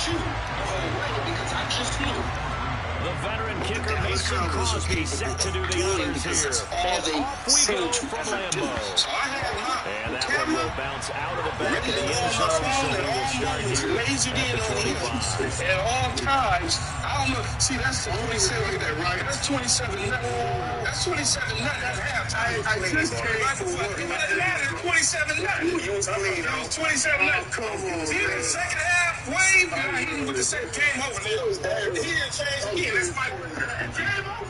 shoot the whole way because I just knew. The veteran kicker Mason Crosby set to do the honors here. And off we go from Lambeau. So I had my And that one will bounce out of the back of the end on my zone, phone so at we will all start moments, here lasered at in the on 25. at all times. I don't know. See, that's the 27. Look at that, right? That's 27. That's 27. That's half. I just came for work. It doesn't matter. 27 nothing. You was clean. It was 27 nothing. Come on. See, the second half wave. I hit him with the second game over. He didn't change again. That's my game over.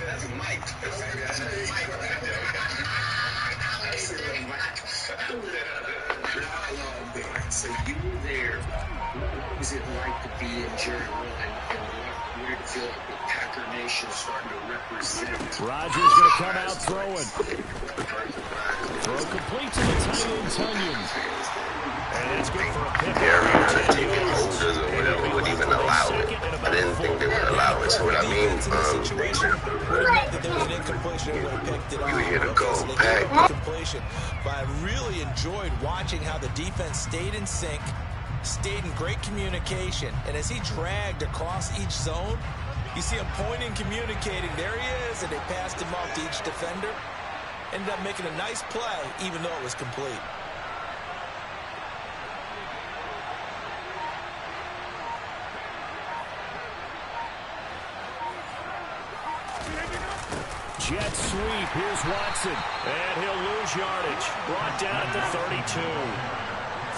That's Mike. So you were there. What was it like to be in Jerry and where did it feel like the Packer Nation starting to represent? Rodgers going to come out throwing. Throw complete to the tight end, Tunyon. And it's good for a pick. Taking holders or whatever would even allow it. I didn't think they would allow it. So what I mean, you hear the go back. But I really enjoyed watching how the defense stayed in sync, stayed in great communication, and as he dragged across each zone, you see him pointing, communicating. There he is, and they passed him off to each defender. Ended up making a nice play, even though it was complete. Jet sweep. Here's Watson. And he'll lose yardage. Brought down at the 32.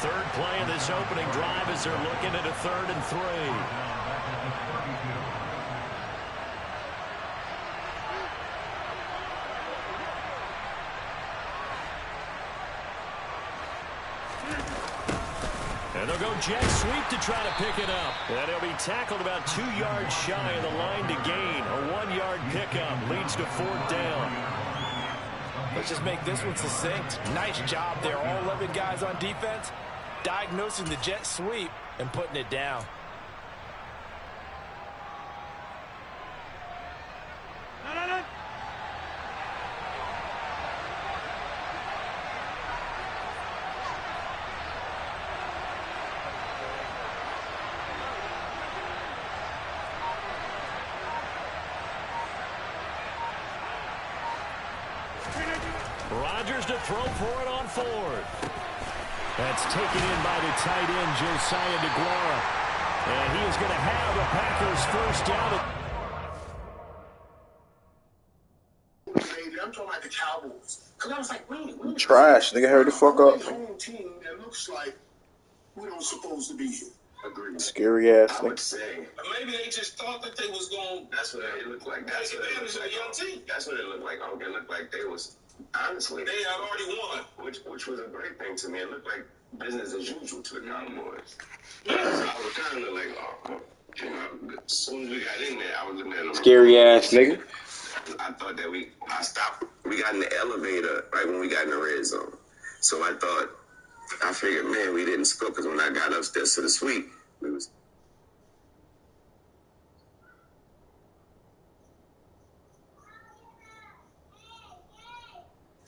Third play of this opening drive as they're looking at a 3rd and 3. And they'll go jet sweep to try to pick it up. And he'll be tackled about 2 yards shy of the line to gain. A 1-yard pickup leads to 4th down. Let's just make this one succinct. Nice job there. All 11 guys on defense diagnosing the jet sweep and putting it down. Rodgers to throw for it on 4th. That's taken in by the tight end, Josiah DeGuara. And he is going to have the Packers first down. I'm talking about the Cowboys. Because I was like, wait. Trash. Nigga, hurry the fuck up. Home team that looks like we don't supposed to be here. Agreed. Scary ass I would nigga. say. Maybe they just thought that they was going. That's what it looked like. That's what it looked like. Young team. That's what it looked like. It looked like they was, honestly, They had already won. which was a great thing to me. It looked like business as usual to the Cowboys. So I was kind of like, oh, you know, as soon as we got in there, I was looking at them. Scary ass nigga. I thought that we got in the elevator right when we got in the red zone. So I figured, man, we didn't score because when I got upstairs to the suite, we was.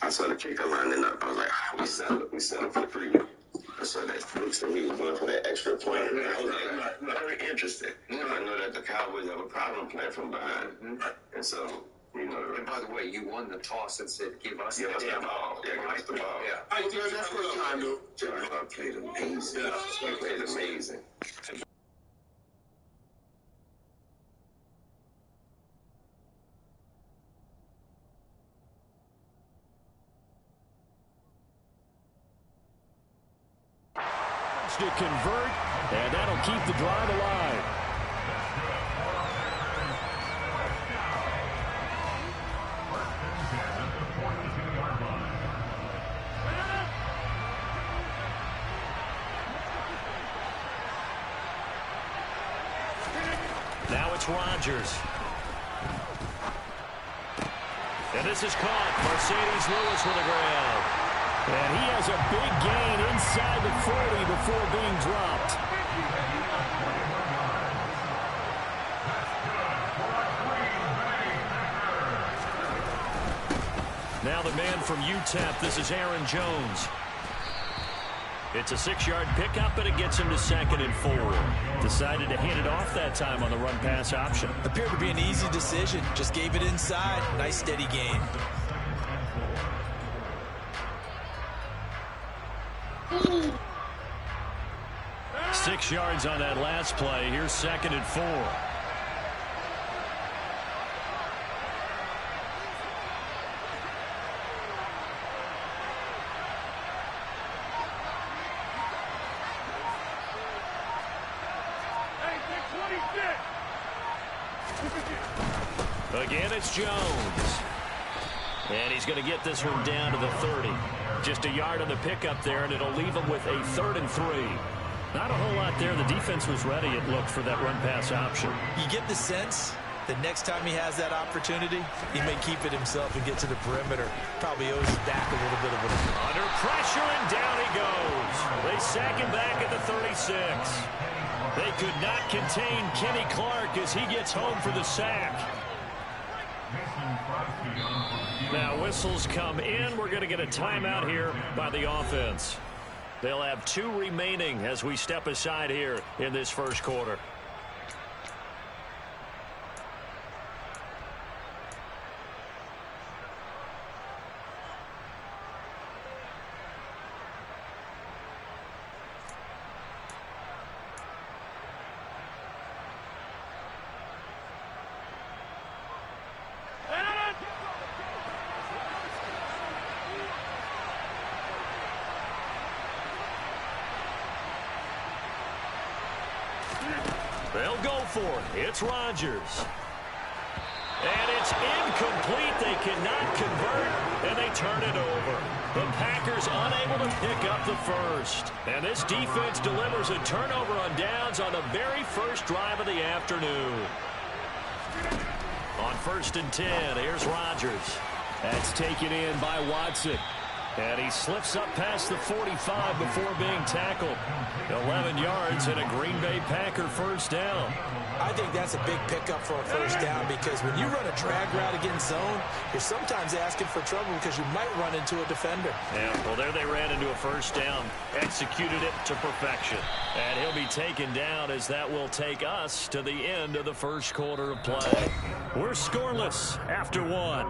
I saw the kicker lining up. I was like, we set up for the preview. I saw that Brooks and we were going for that extra point. And I was like, very interested. I know that the Cowboys have a problem playing from behind. And so, you know. And by the way, you won the toss and said, give us the ball. Yeah, give us the ball. Yeah. I did that first time, though. I played amazing. He played amazing. To convert, and that'll keep the drive alive. Now it's Rodgers. And this is caught. Mercedes Lewis with a grab. And he has a big gain inside the 40 before being dropped. Now the man from UTEP, this is Aaron Jones. It's a 6-yard pickup, and it gets him to 2nd and 4. Decided to hand it off that time on the run-pass option. Appeared to be an easy decision. Just gave it inside. Nice, steady gain. Mm. 6 yards on that last play. Here's 2nd and 4. Again, it's Jones. And he's going to get this one down to the 30. Just a yard on the pickup there, and it'll leave him with a 3rd and 3. Not a whole lot there. The defense was ready, it looked, for that run-pass option. You get the sense that next time he has that opportunity, he may keep it himself and get to the perimeter. Probably owes his back a little bit of it. Under pressure, and down he goes. They sack him back at the 36. They could not contain Kenny Clark as he gets home for the sack. Now whistles come in. We're going to get a timeout here by the offense. They'll have 2 remaining as we step aside here in this first quarter. They'll go for it. It's Rodgers. And it's incomplete. They cannot convert, and they turn it over. The Packers unable to pick up the first. And this defense delivers a turnover on downs on the very first drive of the afternoon. On 1st and 10, here's Rodgers. That's taken in by Watson. And he slips up past the 45 before being tackled. 11 yards and a Green Bay Packer first down. I think that's a big pickup for a first down because when you run a drag route against zone, you're sometimes asking for trouble because you might run into a defender. Yeah, well, there they ran into a first down, executed it to perfection. And he'll be taken down as that will take us to the end of the first quarter of play. We're scoreless after 1.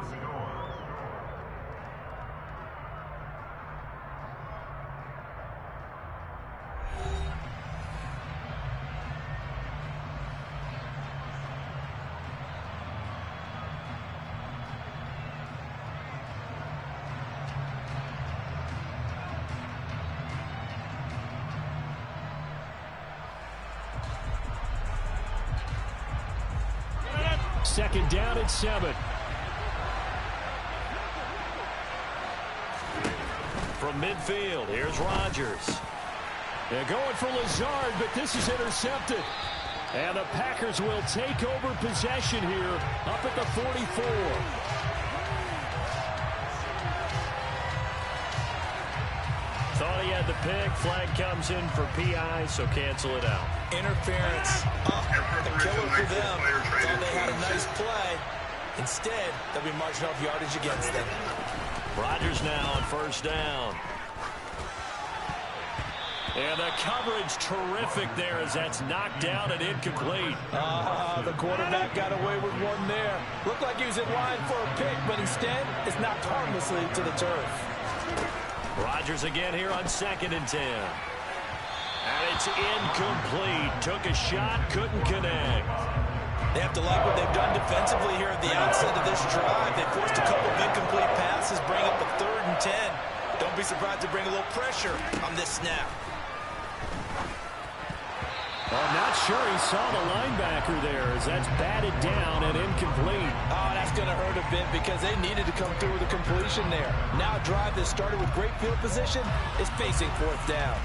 Second down at 7. From midfield, here's Rodgers. They're going for Lazard, but this is intercepted. And the Packers will take over possession here up at the 44. Thought he had the pick. Flag comes in for PI, so cancel it out. Interference. The killer for them. Thought they had a nice play. Instead, they'll be marching off yardage against them. Rodgers now on first down. And the coverage terrific there as that's knocked down and incomplete. The quarterback got away with one there. Looked like he was in line for a pick, but instead it's knocked harmlessly to the turf. Rodgers again here on 2nd and 10. And it's incomplete. Took a shot, couldn't connect. They have to like what they've done defensively here at the outset of this drive. They forced a couple of incomplete passes, bring up a 3rd and 10. Don't be surprised to bring a little pressure on this snap. I'm not sure he saw the linebacker there as that's batted down and incomplete. Oh, that's going to hurt a bit because they needed to come through with a completion there. Now a drive that started with great field position is facing 4th down.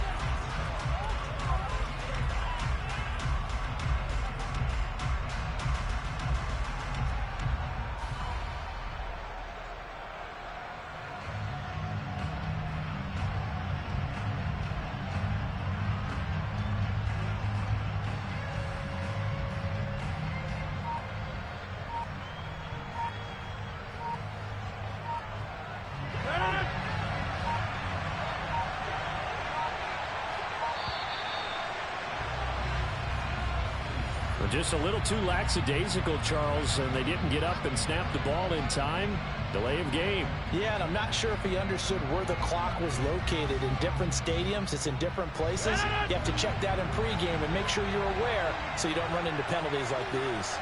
Just a little too lackadaisical, Charles, and they didn't get up and snap the ball in time. Delay of game. Yeah, and I'm not sure if he understood where the clock was located. In different stadiums, it's in different places. You have to check that in pregame and make sure you're aware so you don't run into penalties like these.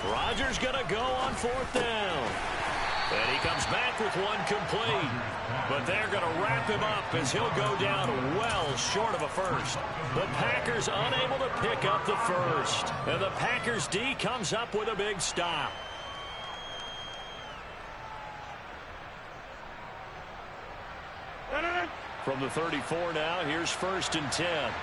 Rodgers going to go on 4th down. And he comes back with one complete. But they're going to wrap him up as he'll go down well short of a first. The Packers unable to pick up the first. And the Packers D comes up with a big stop. From the 34 now, here's 1st and 10.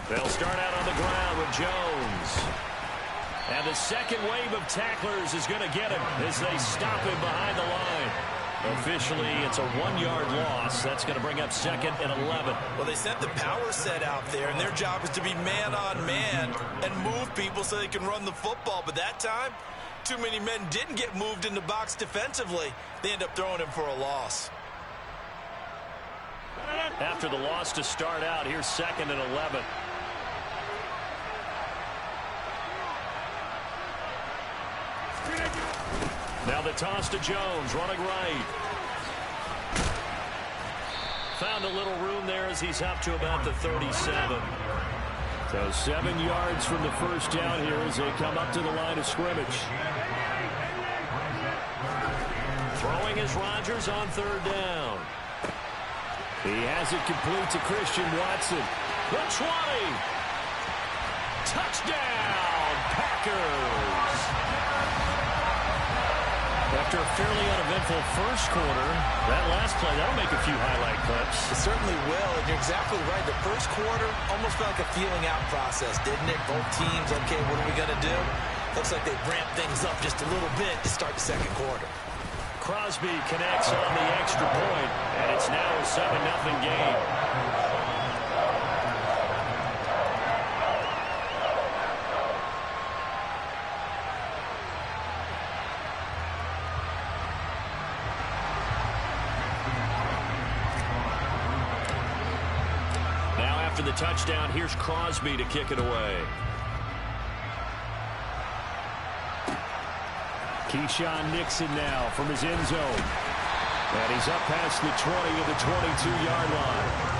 They'll start out on the ground with Jones. And the second wave of tacklers is going to get him as they stop him behind the line. Officially, it's a 1-yard loss. That's going to bring up 2nd and 11. Well, they sent the power set out there, and their job is to be man-on-man and move people so they can run the football. But that time, too many men didn't get moved in the box defensively. They end up throwing him for a loss. After the loss to start out, here's 2nd and 11. Now the toss to Jones, running right. Found a little room there as he's up to about the 37. So 7 yards from the first down here as they come up to the line of scrimmage. Throwing is Rodgers on 3rd down. He has it complete to Christian Watson. The 20. Touchdown, Packers. After a fairly uneventful first quarter, that last play, that'll make a few highlight clips. It certainly will, and you're exactly right. The first quarter almost felt like a feeling out process, didn't it? Both teams, okay, what are we going to do? Looks like they ramped things up just a little bit to start the second quarter. Crosby connects on the extra point, and it's now a 7-0 game. After the touchdown, here's Crosby to kick it away. Keyshawn Nixon now from his end zone. And he's up past the 20 to the 22-yard line.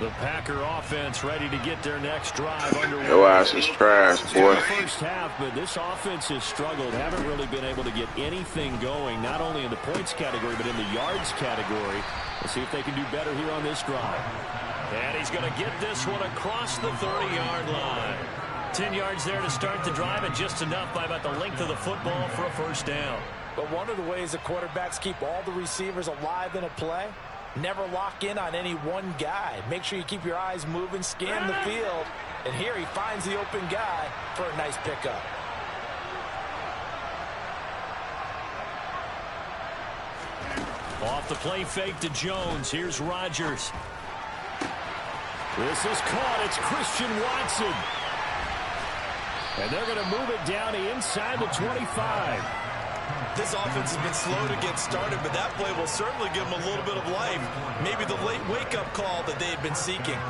The Packer offense ready to get their next drive underway. Your ass is trash, boy. First half, but this offense has struggled. Haven't really been able to get anything going, not only in the points category, but in the yards category. Let's see if they can do better here on this drive. And he's going to get this one across the 30-yard line. 10 yards there to start the drive, and just enough by about the length of the football for a first down. But one of the ways the quarterbacks keep all the receivers alive in a play, never lock in on any one guy. Make sure you keep your eyes moving, scan the field. And here he finds the open guy for a nice pickup. Off the play fake to Jones. Here's Rodgers. This is caught. It's Christian Watson. And they're going to move it down to inside the 25. This offense has been slow to get started, but that play will certainly give them a little bit of life. Maybe the late wake-up call that they had been seeking.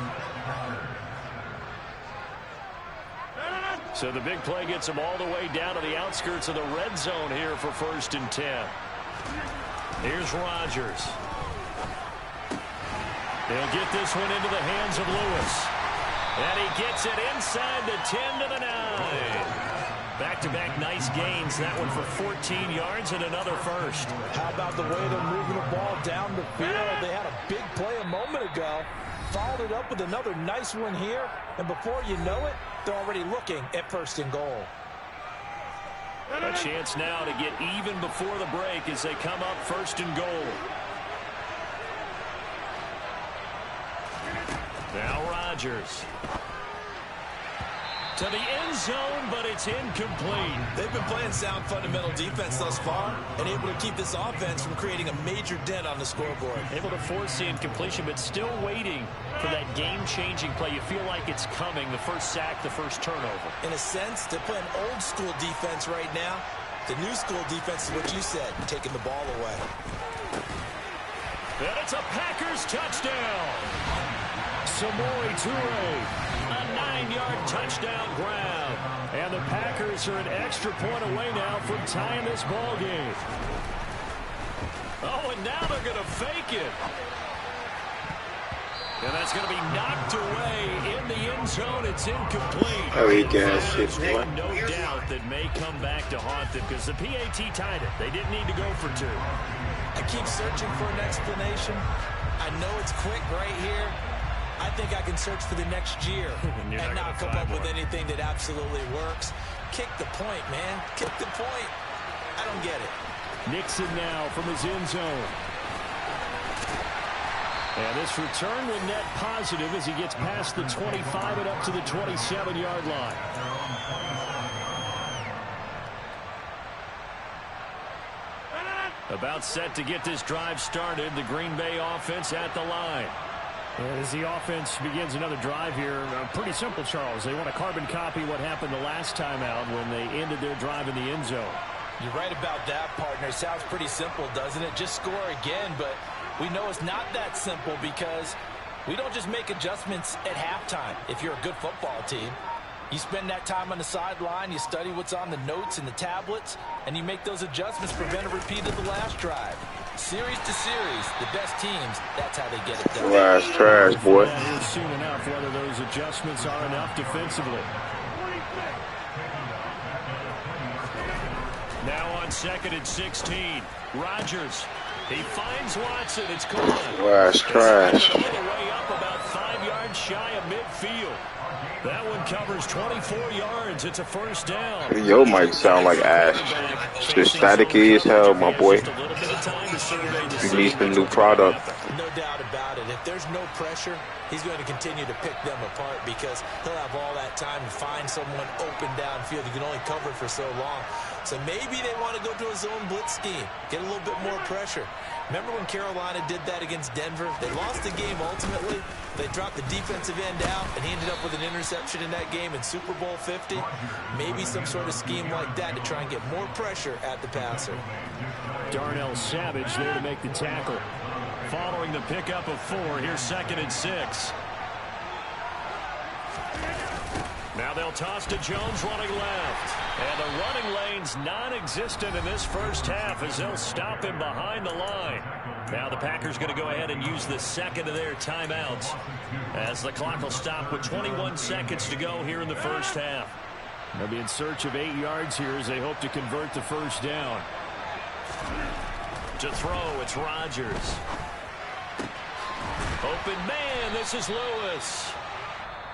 So the big play gets them all the way down to the outskirts of the red zone here for 1st and 10. Here's Rodgers. They'll get this one into the hands of Lewis. And he gets it inside the 10 to the 9. Back-to-back nice gains. That one for 14 yards and another first. How about the way they're moving the ball down the field? They had a big play a moment ago. Followed it up with another nice one here. And before you know it, they're already looking at 1st and goal. A chance now to get even before the break as they come up 1st and goal. Now Rodgers. To the end zone, but it's incomplete. They've been playing sound fundamental defense thus far and able to keep this offense from creating a major dent on the scoreboard. Able to force the incompletion, but still waiting for that game-changing play. You feel like it's coming, the first sack, the first turnover. In a sense, they're playing old-school defense right now. The new-school defense is what you said, taking the ball away. And it's a Packers touchdown. Samori Toure. A 9-yard touchdown grab. And the Packers are an extra point away now from tying this ball game. Oh, and now they're going to fake it. And that's going to be knocked away in the end zone. It's incomplete. Oh, he gas shit, boy. No doubt that may come back to haunt them because the PAT tied it. They didn't need to go for two. I keep searching for an explanation. I know it's quick right here. I think I can search for the next year and not come up with anything that absolutely works. Kick the point, man. Kick the point. I don't get it. Nixon now from his end zone. And this return will net positive as he gets past the 25 and up to the 27-yard line. About set to get this drive started. The Green Bay offense at the line. And as the offense begins another drive here, pretty simple, Charles. They want to carbon copy what happened the last time out when they ended their drive in the end zone. You're right about that, partner. Sounds pretty simple, doesn't it? Just score again, but we know it's not that simple because we don't just make adjustments at halftime if you're a good football team. You spend that time on the sideline, you study what's on the notes and the tablets, and you make those adjustments, prevent a repeat of the last drive. Series to series, the best teams, that's how they get it done. Last trash, boy. Soon enough whether those adjustments are enough defensively. Now on 2nd and 16, Rodgers. He finds Watson. It's gone. Last trash. All the way up about 5 yards shy of midfield. That one covers 24 yards. It's a first down. Yo might sound like Ash. Just staticky as hell, my boy. He needs the new product. No doubt about it. If there's no pressure, he's going to continue to pick them apart because he'll have all that time to find someone open downfield. You can only cover for so long. So maybe they want to go to a zone blitz scheme, get a little bit more pressure. Remember when Carolina did that against Denver? They lost the game ultimately. They dropped the defensive end out, and he ended up with an interception in that game in Super Bowl 50. Maybe some sort of scheme like that to try and get more pressure at the passer. Darnell Savage there to make the tackle. Following the pickup of 4, here's 2nd and 6. Now they'll toss to Jones running left. And the running lane's non-existent in this first half as they'll stop him behind the line. Now the Packers going to go ahead and use the second of their timeouts as the clock will stop with 21 seconds to go here in the first half. They'll be in search of 8 yards here as they hope to convert the first down. To throw, it's Rodgers. Open man, this is Lewis.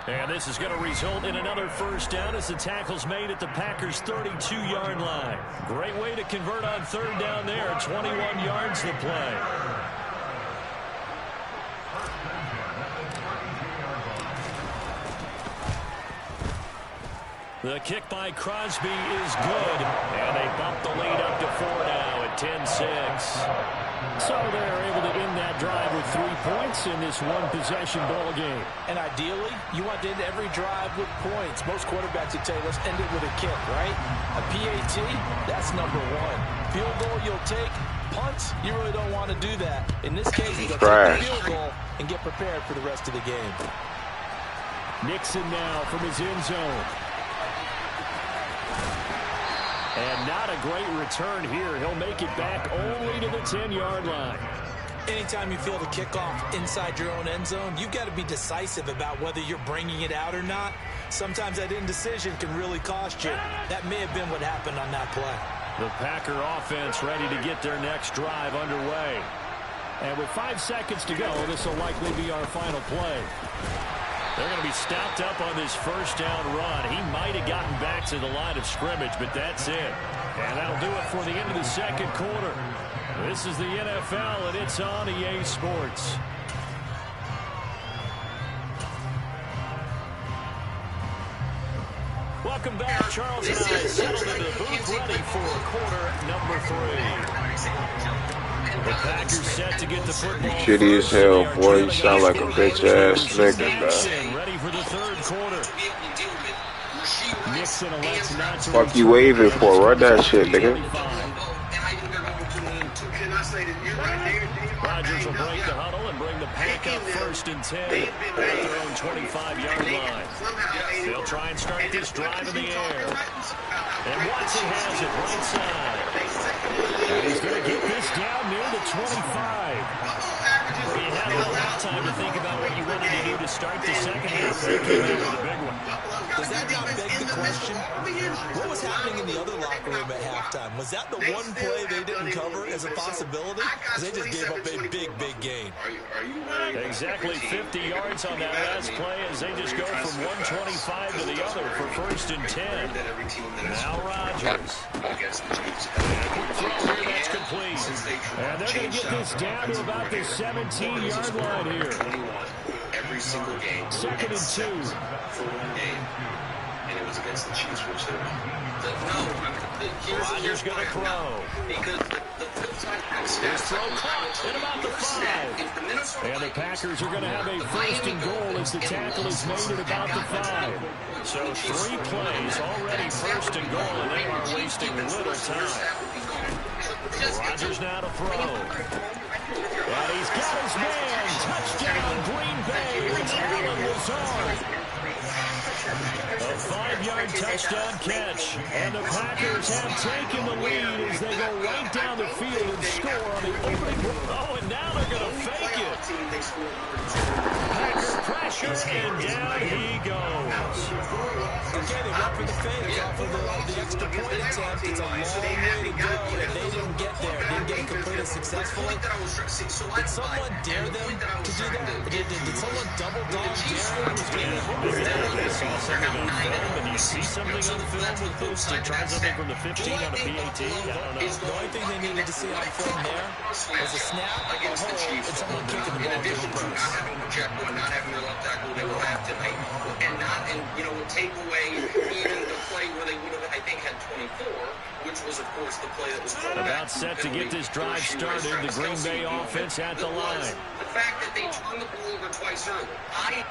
And this is going to result in another first down as the tackle's made at the Packers' 32-yard line. Great way to convert on 3rd down there. 21 yards to play. The kick by Crosby is good. And they bump the lead up to 4 now at 10-6. So they're able to end that drive with 3 points in this one-possession ball game. And ideally, you want to end every drive with points. Most quarterbacks would tell you, let's end it with a kick, right? A PAT, that's number 1. Field goal you'll take. Punts, you really don't want to do that. In this case, you'll take the field goal and get prepared for the rest of the game. Nixon now from his end zone. And not a great return here. He'll make it back only to the 10-yard line. Anytime you feel the kickoff inside your own end zone, you've got to be decisive about whether you're bringing it out or not. Sometimes that indecision can really cost you. That may have been what happened on that play. The Packer offense ready to get their next drive underway. And with 5 seconds to go, this will likely be our final play. They're going to be stopped up on this first down run. He might have gotten back to the line of scrimmage, but that's it. And that'll do it for the end of the second quarter. This is the NFL, and it's on EA Sports. Welcome back. Charles and I settled into the booth ready for quarter number 3. The Packers set to get the football. Shitty as hell, boy. You sound like a bitch ass nigga, man. Ready for the third quarter. Nixon elects not to. Fuck you waving for? Run that shit, nigga. Rodgers will break the huddle and bring the pack up 1st and 10 at their own 25-yard line. They'll try and start this drive in the air. And Watson has it right side. And he's going to get this down near the 25. You had a lot of time to think about what you wanted to do to start the second half. They came in with a big one. Does that not beg the question? What was happening in the other locker room at halftime? Was that the one play they didn't cover as a possibility? Because they just gave up a big gain. Exactly 50 yards on that last play as they just go from 125 to the other for 1st and 10. Now Rodgers. That's complete. And they're going to get this down to about the 17-yard line here. Every single game. 2nd and 2. For one game. And it was against the Chiefs, which Rodgers going to throw. His throw caught at about the 5. And the Packers are going to have a 1st and goal as the tackle is made at about the 5. So 3 plays already 1st and goal, and they are wasting little time. Rodgers now to throw. And he's got his man. Touchdown, Green Bay. It's Allen Lazard. A 5-yard touchdown catch. And the Packers have taken the lead as they go right down the field and score on the opening. Oh, and now they're going to fake it. Packer pressure, and down he goes. Again, they went for the fake off of the extra point attempt. It's a long way to go, and they didn't get there. Didn't get it completed successfully. Did someone dare them to do that? Did someone double dog dare them to do that? They saw something on film, and you see something on film with Boots to try something from the 15 on a PAT. I don't know. The only thing they needed to see on film there was a snap, a hold, and someone kicking the ball to the post. Not having their left tackle they will have tonight, and take away even the play where they would have, I think, had 24, which was, of course, the play that was called about set to get this drive started. The Green Bay offense at the line. The fact that they turned the ball over twice early.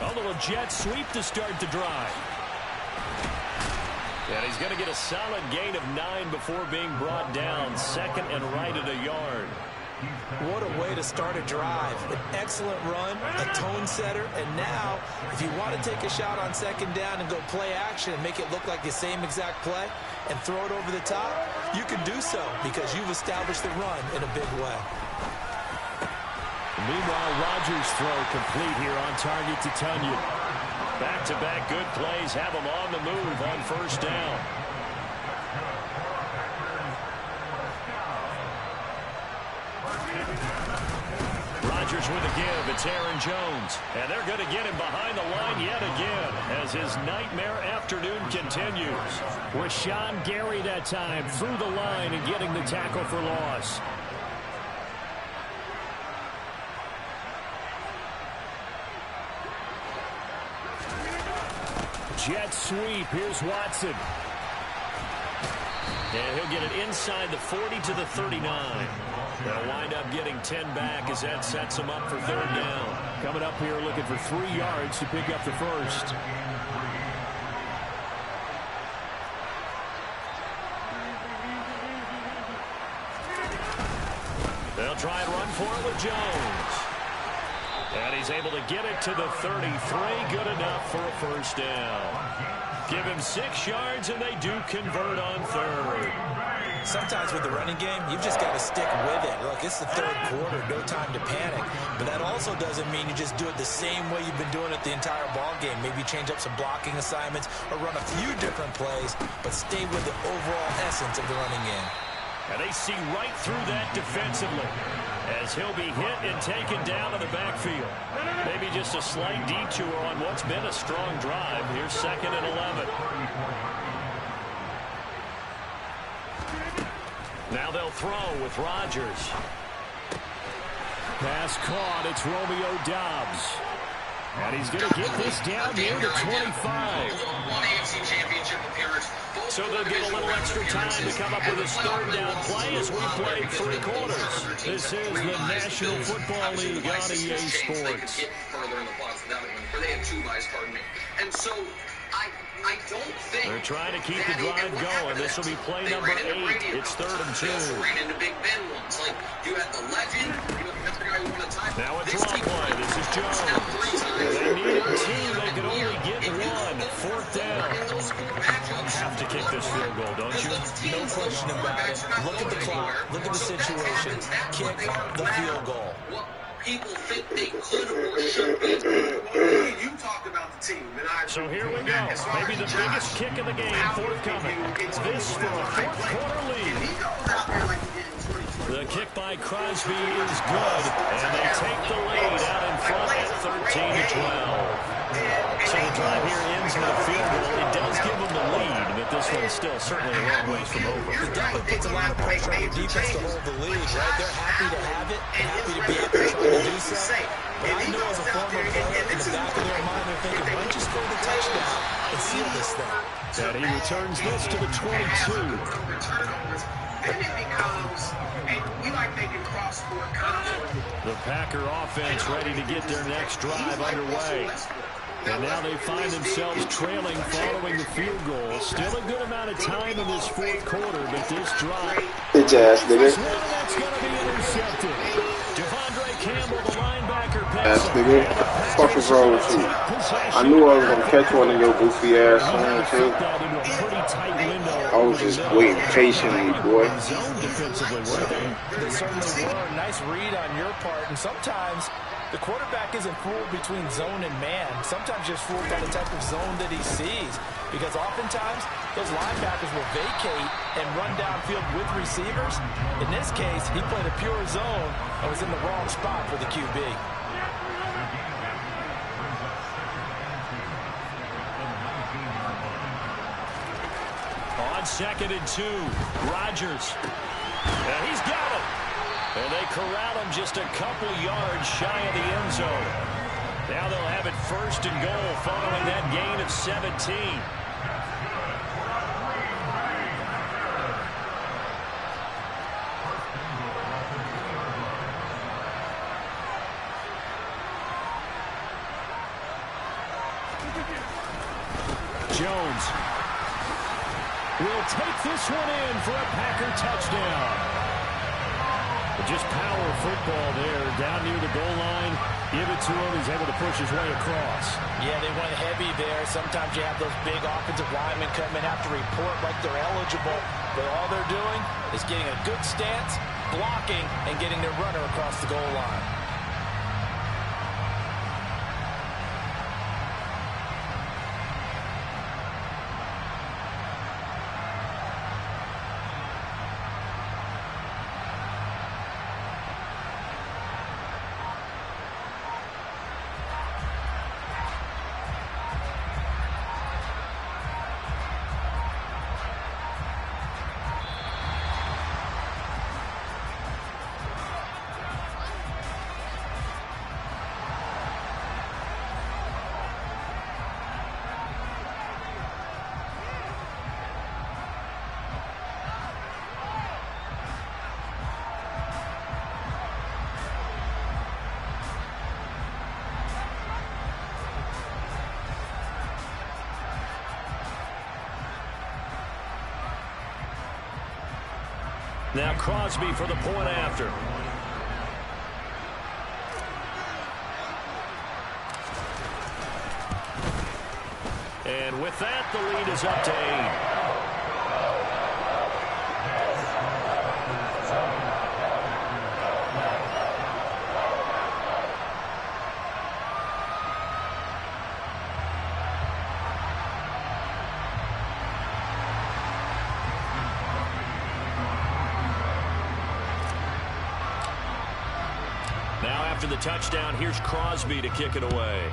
A little jet sweep to start the drive. And he's going to get a solid gain of 9 before being brought down. 2nd and right at a yard. What a way to start a drive. An excellent run, a tone setter, and now, if you want to take a shot on 2nd down and go play action and make it look like the same exact play and throw it over the top, you can do so because you've established the run in a big way. Meanwhile, Rodgers' throw complete here on target to Tunyon. Back-to-back good plays have him on the move on 1st down. Rodgers with a give. It's Aaron Jones. And they're going to get him behind the line yet again as his nightmare afternoon continues. Rashawn Gary that time through the line and getting the tackle for loss. Jet sweep. Here's Watson. And he'll get it inside the 40 to the 39. They'll wind up getting 10 back as that sets them up for 3rd down. Coming up here looking for 3 yards to pick up the 1st. They'll try and run for it with Jones. And he's able to get it to the 33. Good enough for a 1st down. Give him 6 yards, and they do convert on 3rd. Sometimes with the running game, you've just got to stick with it. Look, it's the 3rd quarter, no time to panic. But that also doesn't mean you just do it the same way you've been doing it the entire ball game. Maybe change up some blocking assignments or run a few different plays, but stay with the overall essence of the running game. And they see right through that defensively as he'll be hit and taken down in the backfield. Maybe just a slight detour on what's been a strong drive. Here's 2nd and 11. Now they'll throw with Rodgers. Pass caught. It's Romeo Doubs. And he's going to get this down near the 25. So they'll get a little extra time to come up with a third down play as we play 3 quarters. This is the National Football League on EA Sports. And so I don't think they're trying to keep the drive going. This will be play number 8. It's 3rd and 2. Now it's run play. This is Jones. They needed 2. They could only get 1. 4th down. Have to kick this field goal, don't you? No question about it. Look at the clock. Look at the situation. Kick the field goal. People think they could or should be. You talked about the team. So here we go. Maybe the biggest kick of the game forthcoming. This for a 4th quarter lead. The kick by Crosby is good, and they take the lead out in front at 13-12. So the drive here ends with a field goal. It does give them the lead, but this one's still certainly a long ways from over. It definitely puts a lot of pressure on the defense to hold the lead, right? They're happy to have it, happy to be able to try to do so. But I know as a former player, in the back of their mind, they're thinking, why don't you score the touchdown and seal this thing? And he returns this to the 22. Then it becomes, and we like making cross-court conflict. The Packer offense ready to get their next drive underway. And now they find themselves trailing following the field goal. Still a good amount of time in this 4th quarter, but this drive. Bitch ass nigga. That's going to be intercepted. Devondre Campbell, the linebacker, Ass nigga. Fuck is wrong with you? I knew I was gonna catch one of your goofy ass on too. I was just waiting patiently, boy. They certainly were. Nice read on your part, and sometimes the quarterback isn't fooled between zone and man. Sometimes just fooled by the type of zone that he sees. Because oftentimes, those linebackers will vacate and run downfield with receivers. In this case, he played a pure zone and was in the wrong spot for the QB. On 2nd and 2, Rodgers. And he's got it. And they corral him just a couple yards shy of the end zone. Now they'll have it 1st and goal following that gain of 17. Jones will take this one in for a Packer touchdown. Just power football there, down near the goal line. Give it to him. He's able to push his way across. Yeah, they went heavy there. Sometimes you have those big offensive linemen come in, have to report like they're eligible. But all they're doing is getting a good stance, blocking, and getting their runner across the goal line. Now Crosby for the point after. And with that, the lead is up to 8. Now after the touchdown, here's Crosby to kick it away.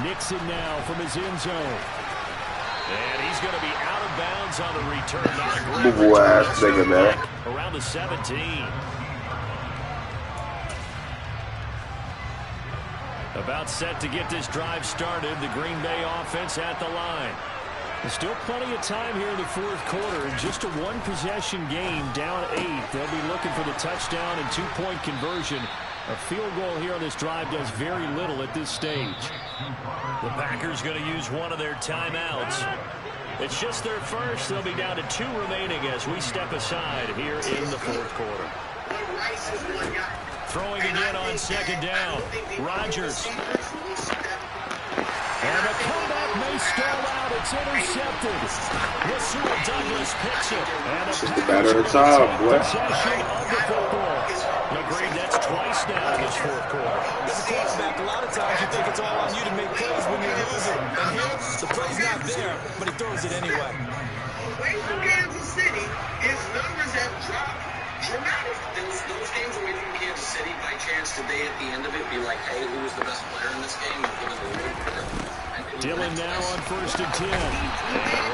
Nixon now from his end zone. And he's going to be out of bounds on the return. Not a great Boo-boo return. ass nigga, man. Around the 17. About set to get this drive started. The Green Bay offense at the line. There's still plenty of time here in the fourth quarter. In just a one-possession game, down 8. They'll be looking for the touchdown and two-point conversion. A field goal here on this drive does very little at this stage. The Packers going to use one of their timeouts. It's just their first. They'll be down to 2 remaining as we step aside here in the fourth quarter. Throwing again on second down. Rodgers. And the comeback may stall out. It's intercepted. Douglas picks it. And the better time, boy. Possession of the football. Agreed, that's twice now in this fourth quarter. As a quarterback, a lot of times you think it's all on you to make plays when you're losing. And here, the play's not there, but he throws it anyway. Away from Kansas City, his numbers have dropped dramatically. Those games away from Kansas City, by chance, did they at the end of it be like, hey, who was the best player in this game? Dylan now on 1st and 10. And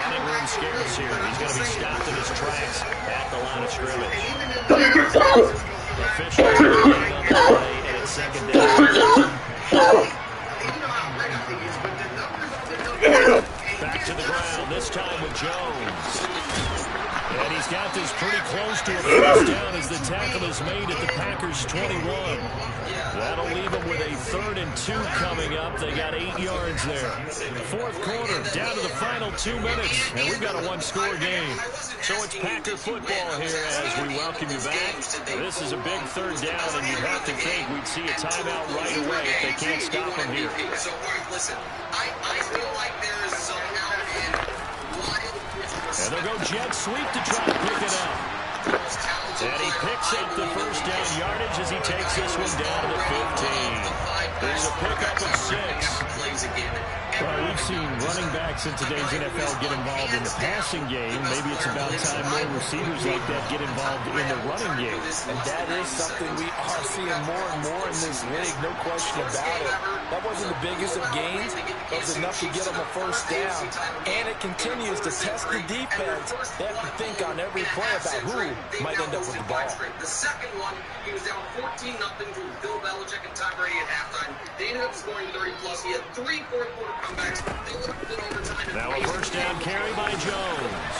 running room scarce here. He's going to be stopped in his tracks at the line of scrimmage. Officials on the play, and it's second down. Back to the ground, this time with Jones. And he's got this pretty close to a first down as the tackle is made at the Packers' 21. That'll leave them with a 3rd and 2 coming up. They got 8 yards there. Fourth quarter, down to the final 2 minutes, and we've got a one-score game. So it's Packer football here as we welcome you back. This is a big 3rd down, and you'd have to think we'd see a timeout right away if they can't stop them here. So, listen, I feel like there is somehow and they'll go jet sweep to try to pick it up. And he picks up the first down yardage as he takes this one down to the 15. There's a pickup of 6. Well, we've seen running backs in today's NFL get involved in the passing game. Maybe it's about time more receivers like that get involved in the running game. And that is something we are seeing more and more in this league, no question about it. That wasn't the biggest of gains. That was enough to get them a first down. And it continues to test the defense. They have to think on every play about who might end up with the ball. The second one, he was down 14-0 to Bill Belichick and Tom Brady at halftime. They ended up scoring 30-plus. He had 3 fourth-quarter comebacks. They would have been overtime. Now a first down carry by Jones.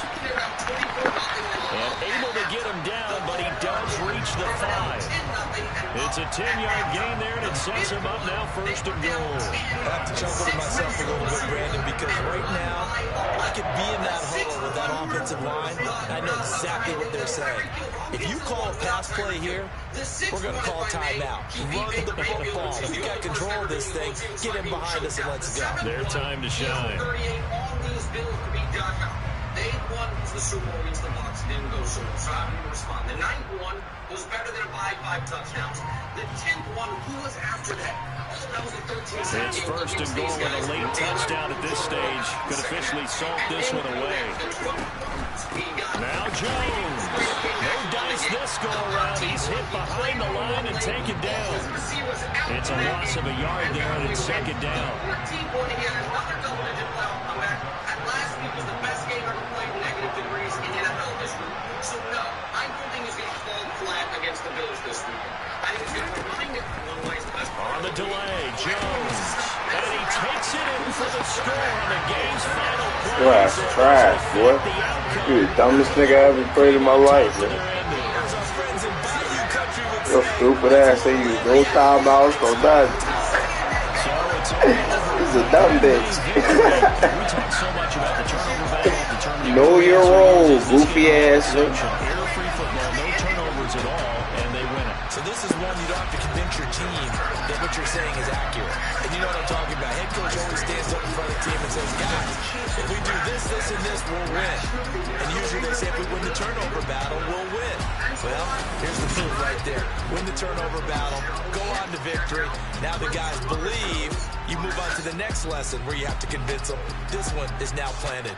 And able to get him down, but he does reach the 5. It's a 10-yard gain there, and it sets him up now 1st and goal. I have to chuckle to myself a little bit, Brandon, because right now I could be in that huddle with that offensive line. I know exactly what they're saying. If you call a pass play here, we're going to call a timeout. Run the football. If you got control of this thing, get in behind us and let's go. Their time to shine. They won the Super Bowl against the Bucs. Didn't go so well. So how do you respond? The 9th one was better than 5 touchdowns. The 10th one, who was after that? That was a 13-second. It's 1st and goal with a late touchdown at this stage. Could officially salt this one away. Now Jones. No dice this go around. He's hit behind the line and taken down. It's a loss of a yard there, and it's 2nd down. 14-point, he had another double-digit playoff comeback. At last week was the best game ever played in negative degrees in NFL history. So no, I don't think he's going to fall flat against the Bills this week. I think he's going to remind everyone why he's the best. On the delay, Jones. And he takes it in for the score on the game's final play. Boy, that's trash, boy. You're the dumbest nigga I ever played in my life, man. Your stupid ass say you no timeouts, no nothing. He's a dumb bitch. Know your role, goofy ass. Free football, no turnovers at all, and they win it. So this is one you don't have to convince your team that what you're saying is accurate. And you know what I'm talking about. Head coach always stands up in front of the team and says, guys, if we do this, this, and this, we'll win. And usually they say if we win the turnover battle, we'll win. Well, here's the proof right there. Win the turnover battle, go on to victory. Now the guys believe. You move on to the next lesson where you have to convince them this one is now planted.